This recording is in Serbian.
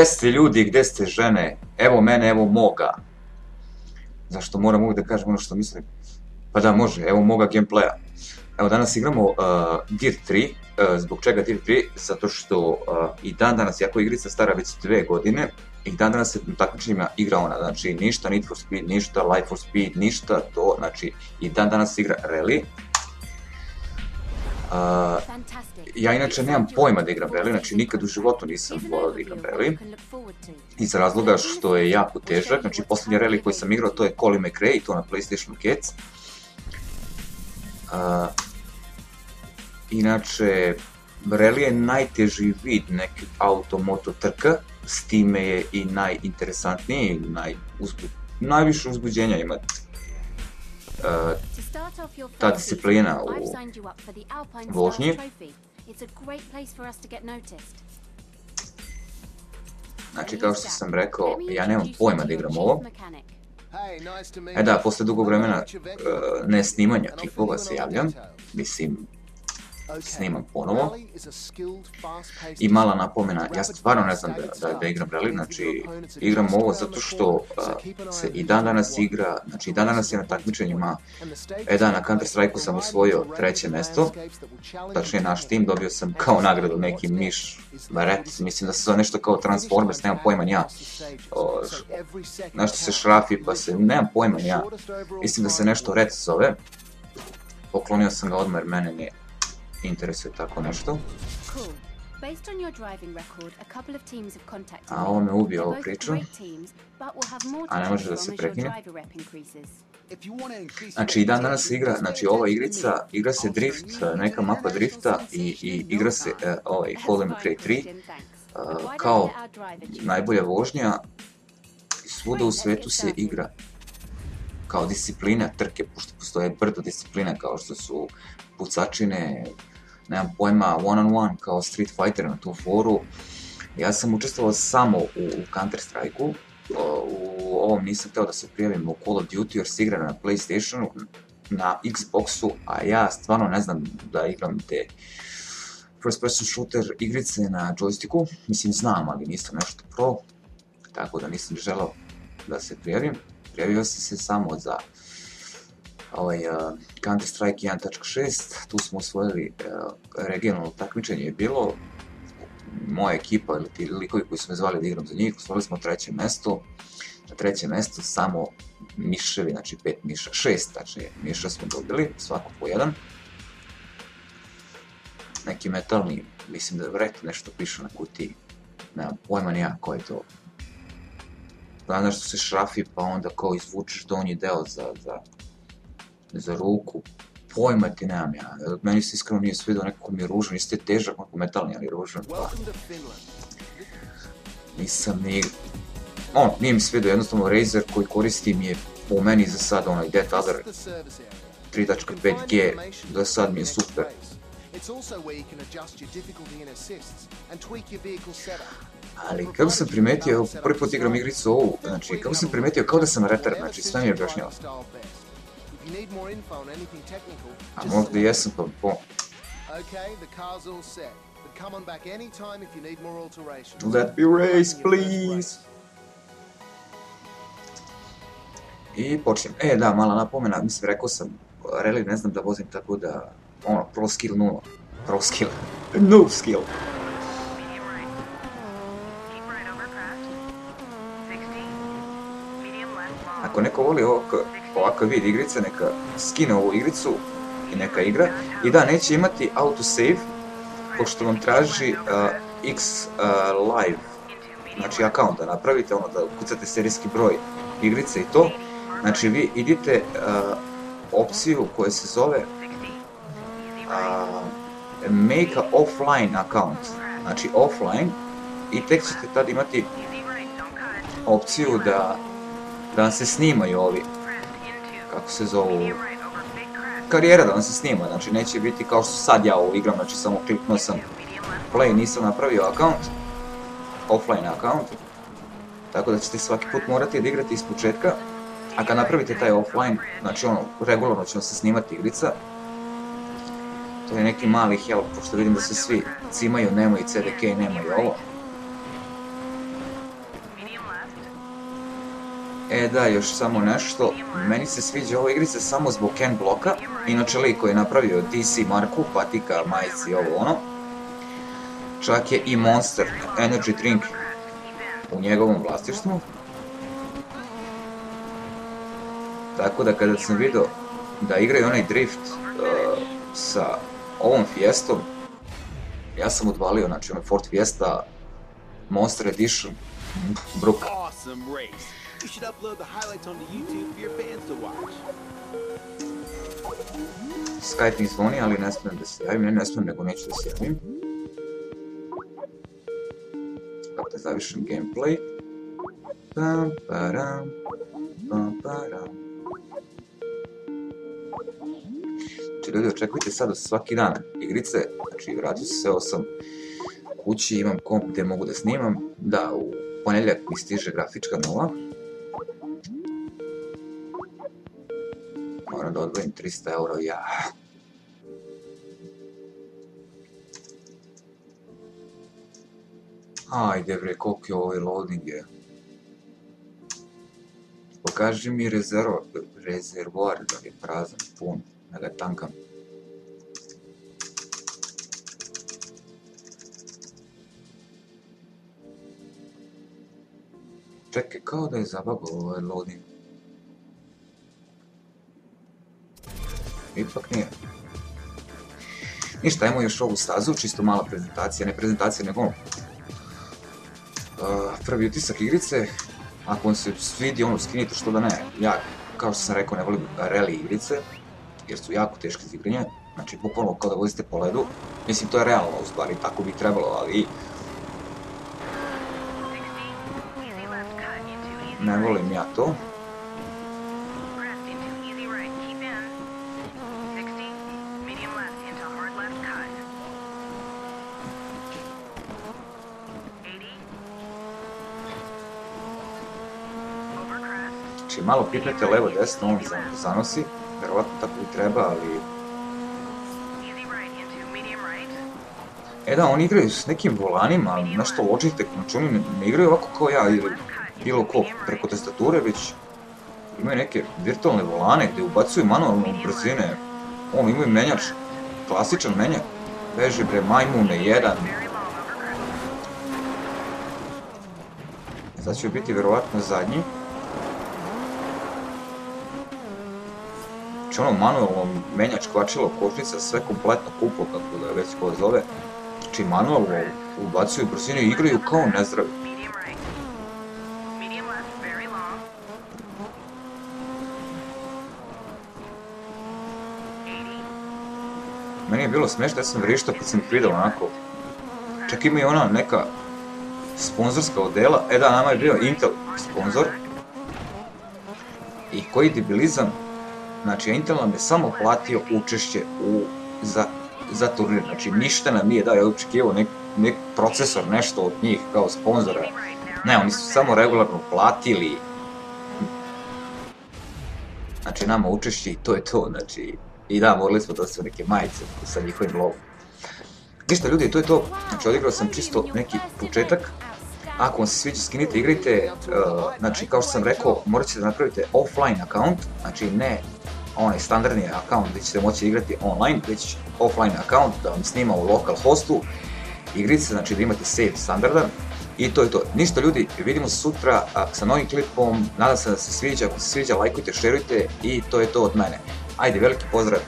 Gde ste ljudi, gde ste žene? Evo mene, evo moga. Zašto moram uvijek da kažem ono što mislim? Pa da, može, evo moga gameplaya. Evo, danas igramo Dirt 3. Zbog čega Dirt 3? Zato što i dan danas, jako igrica stara već 2 godine, i dan danas se na takmičenjima igra ona, znači ništa Need for Speed, ništa Life for Speed, ništa to, znači i dan danas se igra rally. Ja inače nemam pojma da igram rally, znači nikad u životu nisam volao da igram rally. Iz razloga što je jako težak, znači posljednji rally koji sam igrao to je Colin McRae, to na PlayStation Cats. Inače, rally je najteži vid nekih auto-moto trka, s time je i najinteresantniji, najviše uzbuđenja ima ta disciplina u vožnji. Znači, kao što sam rekao, ja nemam pojma da igram ovo. E da, posle dugo vremena ne snimanja klipova se javljam, mislim, snimam ponovo. I mala napomena, ja stvarno ne znam da igram rally, znači igram ovo zato što se i dan danas igra, znači i dan danas je na takmičenjima. Da, na Counter Strike-u sam osvojio 3. mesto, tačnije naš tim, dobio sam kao nagradu neki miš, ret, mislim da se zove nešto kao Transformers, nemam pojma ja. Nešto se šrafi pa se, nemam pojma ja, mislim da se nešto ret zove. Poklonio sam ga odmah jer mene ne interesuje tako nešto. A ovo me ubije ovu priču. A ne može da se prekine. Znači i dan danas se igra, znači ova igrica, igra se drift, neka mapa drifta i igra se ovaj Colin McRae 3 kao najbolja vožnja. Svuda u svetu se igra kao disciplina trke, pošto postoje brdo disciplina kao što su pucačine, nemam pojma, one-on-one kao Street Fighter na tu foru. Ja sam učestvovao samo u Counter Strike-u, u ovom nisam hteo da se prijavim u Call of Duty jer se igra na PlayStationu, na Xboxu, a ja stvarno ne znam da igram te first person shooter igrice na joysticku, mislim znam, ali nisam nešto pro, tako da nisam želao da se prijavim. Prijavio sam se samo za Counter Strike 1.6, tu smo osvojili regionalno takmičenje je bilo, moja ekipa ili ti likovi koji su me zvali da igram za njih, osvojili smo 3. mesto, na 3. mesto samo miševi, znači 5 miša, 6 tačnije miša smo dobili, svako po jedan. Neki metalni, mislim da je vret nešto piše na kutiji, nemam pojma nija ko je to. Znam što se šrafi pa onda kao izvučeš donji deo za ruku, pojma ti nemam ja, meni se iskreno nije svidio, nekako mi je ružan, isto je težak, nekako metalni, ali je ružan, pa nisam ni, nije mi svidio, jednostavno Razer koji koristim je po meni za sad onaj Death Adder 3.5G, za sad mi je super. Ali kako sam primetio, evo prvi put igram igricu ovu, znači kako sam primetio kao da sam retard, znači sve mi je objašnjava. A možda i jesam pa po... Let me race, please! I počnem. Da, mala napomena, mislim, rekao sam, rally ne znam da vozim tako da, pro skill 0. Pro skill. No skill. Ako neko voli ovakav vid igrice, neka skine ovu igricu i neka igra. I da, neće imati autosave, pošto vam traži X live, znači account da napravite, da kucate serijski broj igrice i to. Znači vi idite opciju koja se zove make a offline account, znači offline, i tek ćete tad imati opciju da vam se snimaju ovi, kako se zovu, karijera da vam se snima, znači neće biti kao što sad ja ovo igram, znači samo kliknuo sam play, nisam napravio account, offline account, tako da ćete svaki put morati da igrate iz početka, a kad napravite taj offline, znači regularno će vam se snimati igrica. To je neki mali help, pošto vidim da se svi cimaju, nemaju CDK, nemaju ovo. E da, još samo nešto, meni se sviđa ova igrica samo zbog Ken Blocka, inače lik koji je napravio DC marku, patika, majici, ovo ono. Čak je i Monster Energy Drink u njegovom vlasništvu. Tako da kada sam vidio da igraju onaj drift sa ovom Fiestom, ja sam odvalio, znači onaj Ford Fiesta Monster Edition, bruka. Skype mi zvoni, ali ne smijem da se javim, ne smijem nego neću da se javim. Kako da zavišem gameplay. Pam, param, pam, param. Znači ljudi, očekujte sad svaki dan igrice, znači vratio se, seo sam kući, imam komp gdje mogu da snimam, da u ponedjeljak mi stiže grafička nova. Moram da odvojim 300 euro, ja. Ajde bre, koliko je ovaj loading je. Pokaži mi rezervoar da je prazan, pun, da ga tankam. Čekaj, kao da je zabagao ovaj loading. Ipak nije. Ništa, ajmo još ovu stazu, čisto mala prezentacija, ne prezentacija nego prvi utisak igrice. Ako vam se svidi ono, skinite, što da ne. Ja, kao što sam rekao, ne volim rally igrice, jer su jako teške za igranje. Znači, bukvalno kao da vozite po ledu. Mislim, to je realno, u stvari, tako bi trebalo, ali ne volim ja to. Znači, malo pipnete levo desno, on zanosi, verovatno tako i treba, ali... E da, oni igraju s nekim volanima, ali nešto Logitech, znači oni ne igraju ovako kao ja ili bilo ko preko tastature, već imaju neke virtualne volane gdje ubacuju manualno brzine, ono imaju menjač, klasičan menjač, beže bre majmune, jedan. Sad će biti verovatno zadnji. Znači ono manualno menjač, kvačilo, kočnica, sve kompletno kuplo, kako da već ko zove. Znači manualno ubacuju brzine i igraju kao nezdravi. Meni je bilo smiješno, ja sam vrištao kad sam ih vidio onako. Čak ima i ona neka sponzorska odela, da, nama je bio Intel sponzor. I koji debilizam, znači Intel nam je samo platio učešće za turnir, znači ništa nam nije dao, ja očekivao nek procesor, nešto od njih kao sponzora. Ne, oni su samo regularno platili. Znači nama učešće i to je to, znači... I da, morali smo da su neke majice sa njihovim logom. Ništa ljudi, to je to. Znači odigrao sam čisto neki početak. Ako vam se sviđa, skinite, igrajte. Znači kao što sam rekao, morat ćete da napravite offline account. Znači ne onaj standardni account gdje ćete moći igrati online, već offline account da vam snima u local hostu igrice, znači da imate save standardan. I to je to. Ništa ljudi, vidimo se sutra sa novim klipom. Nadam se da se sviđa, ako se sviđa, lajkujte, šerujte i to je to od mene. Ajde, veliki pozdrav!